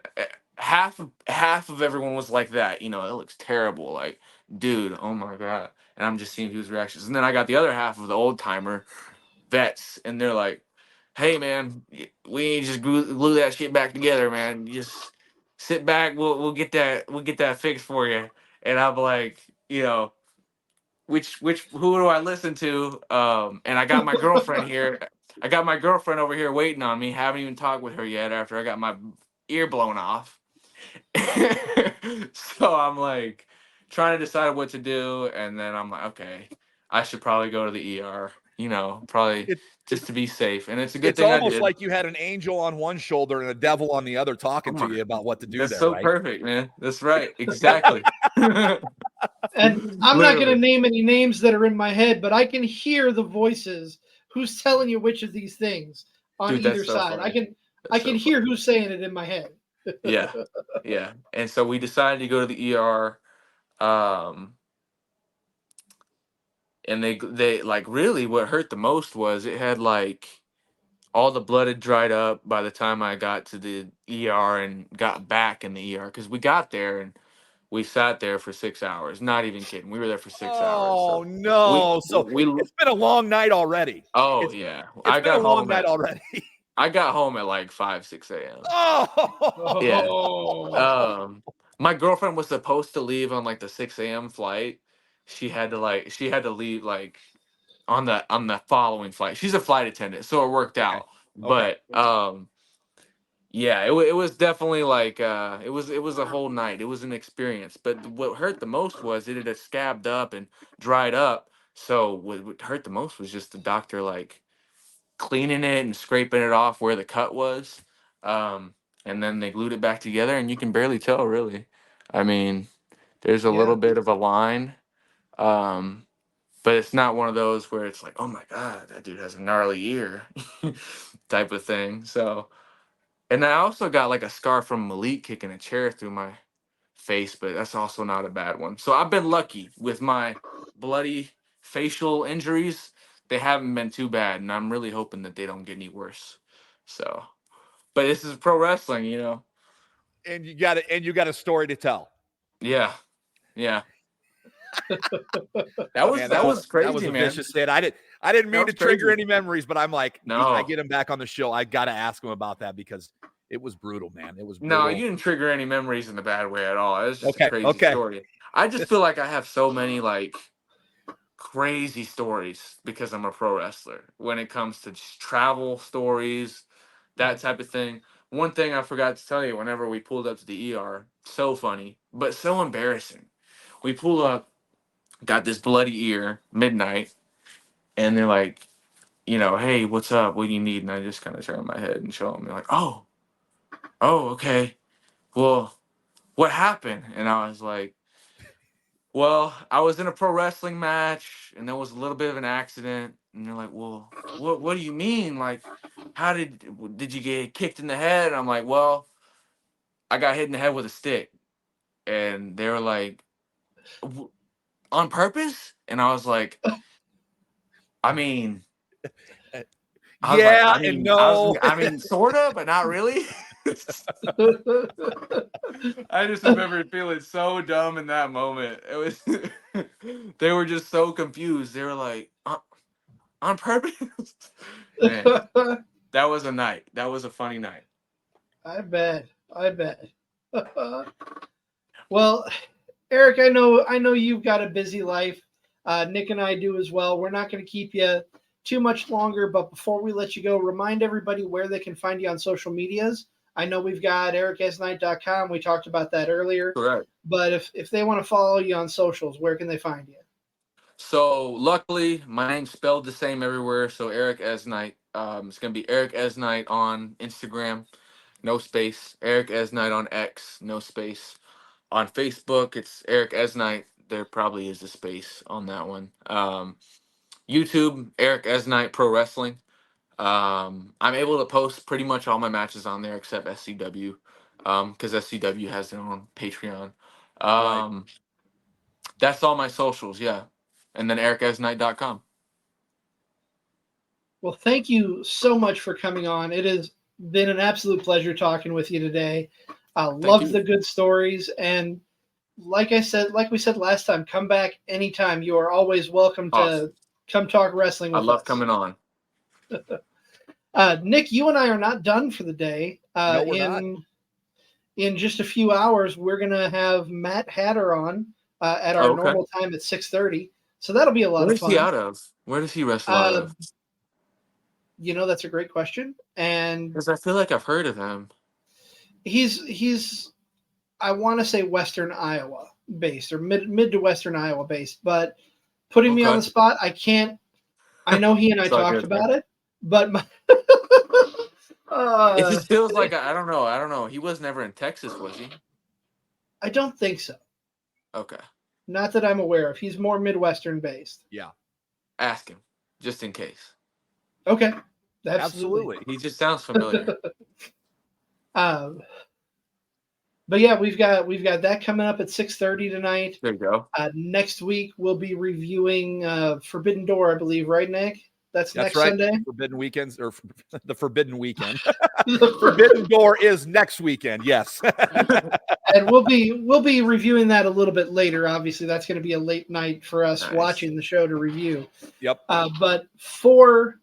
half of everyone was like that. It looks terrible. Like, dude, oh my god. And I'm just seeing people's reactions. And then I got the other half of the old timer vets, and they're like, "Hey, man, we need to just glue that shit back together, man. You just sit back. We'll get that fixed for you." And I'm like, which who do I listen to? And I got my girlfriend here. I got my girlfriend over here waiting on me. Haven't even talked with her yet after I got my ear blown off. So I'm like trying to decide what to do, and then I'm like, okay, I should probably go to the ER. Probably just to be safe. And it's a good thing I did. It's almost like you had an angel on one shoulder and a devil on the other talking to you about what to do. That's there, so right? perfect, man. That's right. Exactly. And I'm not going to name any names that are in my head, but I can hear the voices. Who's telling you which of these things on either side? Funny. I can hear who's saying it in my head. Yeah. And so we decided to go to the ER. And they like really what hurt the most was it had like all the blood had dried up by the time I got to the ER and got back in the ER, because we got there and we sat there for 6 hours. Not even kidding. We were there for 6 hours. Oh, no. It's been a long night already. Oh, yeah. It's been a long night already. I got home at like 5, 6 a.m. Oh. Yeah. My girlfriend was supposed to leave on like the 6 a.m. flight. She had to leave like on the following flight. She's a flight attendant, so it worked out. But yeah, it was definitely like it was a whole night. It was an experience. But what hurt the most was it had scabbed up and dried up. So what hurt the most was just the doctor like cleaning it and scraping it off where the cut was. And then they glued it back together, and you can barely tell, really. I mean, there's a little bit of a line. But it's not one of those where it's like, oh my god, that dude has a gnarly ear type of thing. So, and I also got like a scar from Malik kicking a chair through my face, but that's also not a bad one. So I've been lucky with my bloody facial injuries. They haven't been too bad, and I'm really hoping that they don't get any worse. So, but this is pro wrestling, And you got a story to tell. Yeah. That was crazy, that was a man. Vicious hit. I didn't mean to trigger any memories, but I'm like, I get him back on the show. I got to ask him about that because it was brutal, man. It was brutal. No, you didn't trigger any memories in a bad way at all. It was just a crazy story. I just feel like I have so many like crazy stories because I'm a pro wrestler when it comes to just travel stories, that type of thing. One thing I forgot to tell you, whenever we pulled up to the ER, so funny, but so embarrassing. We pull up, got this bloody ear, midnight, and they're like, hey, what's up? What do you need? And I just kind of turn my head and show them. They're like, oh, okay. Well, what happened? And I was like, Well, I was in a pro wrestling match, and there was a little bit of an accident. And they're like, "Well, what do you mean? Like, how did you get kicked in the head?" And I'm like, "Well, I got hit in the head with a stick." And they were like, "On purpose?" And I was like, "I mean." I was like, Yeah, and no. I mean, sort of, but not really. I just remember feeling so dumb in that moment. It was, they were just so confused. They were like, on purpose? Man, that was a night. That was a funny night. I bet. Well, Eric, I know you've got a busy life. Nick and I do as well. We're not going to keep you too much longer, but before we let you go, remind everybody where they can find you on social medias. I know we've got ericeznite.com. We talked about that earlier. Correct. But if they want to follow you on socials, where can they find you? So luckily, my name's spelled the same everywhere. So Eric Eznite. It's gonna be Eric Eznite on Instagram, no space. Eric Eznite on X, no space. On Facebook, it's Eric Eznite. There probably is a space on that one. YouTube, Eric Eznite Pro Wrestling. I'm able to post pretty much all my matches on there except SCW, because SCW has their own Patreon. Right. That's all my socials, yeah. And then ericeznite.com. Well, thank you so much for coming on. It has been an absolute pleasure talking with you today. I love the good stories, and like we said last time, come back anytime. You are always welcome to come talk wrestling with us. I love coming on. Nick, you and I are not done for the day. No, we're not. In just a few hours, we're going to have Matt Hatter on at our normal time at 6:30. So that'll be a lot of fun. Where's he out of? Where does he wrestle out of? That's a great question. And because I feel like I've heard of him. He's I want to say Western Iowa based or mid to Western Iowa based, but putting me on the spot, I can't. I know he and I talked about it, but it just feels like I don't know. He was never in Texas, was he? I don't think so. Okay. Not that I'm aware of. He's more Midwestern based. Yeah. Ask him, just in case. Okay. Absolutely. He just sounds familiar. But yeah, we've got that coming up at 6:30 tonight. There you go. Next week we'll be reviewing Forbidden Door, I believe, right, Nick? That's next right. Sunday. Forbidden Weekends or the Forbidden Weekend. Forbidden Door is next weekend. Yes. And we'll be reviewing that a little bit later. Obviously, that's going to be a late night for us watching the show to review. Yep. But for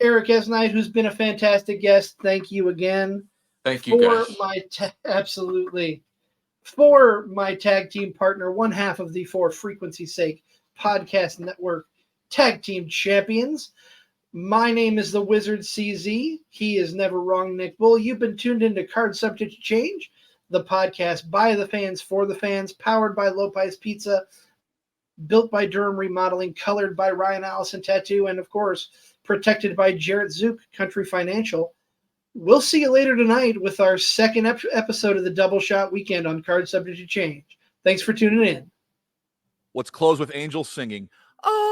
Eric Eznite, who's been a fantastic guest, thank you again. Thank you, guys. Absolutely. For my tag team partner, one half of the For Frequency's Sake Podcast Network Tag Team Champions, my name is the Wizard CZ. He is never wrong, Nick Bull. You've been tuned into Card Subject to Change, the podcast by the fans, for the fans, powered by Lopez Pizza, built by Durham Remodeling, colored by Ryan Allison Tattoo, and of course, protected by Jarrett Zook, Country Financial. We'll see you later tonight with our second episode of the Double Shot Weekend on Card Subject to Change. Thanks for tuning in. Let's close with Angels singing. Oh.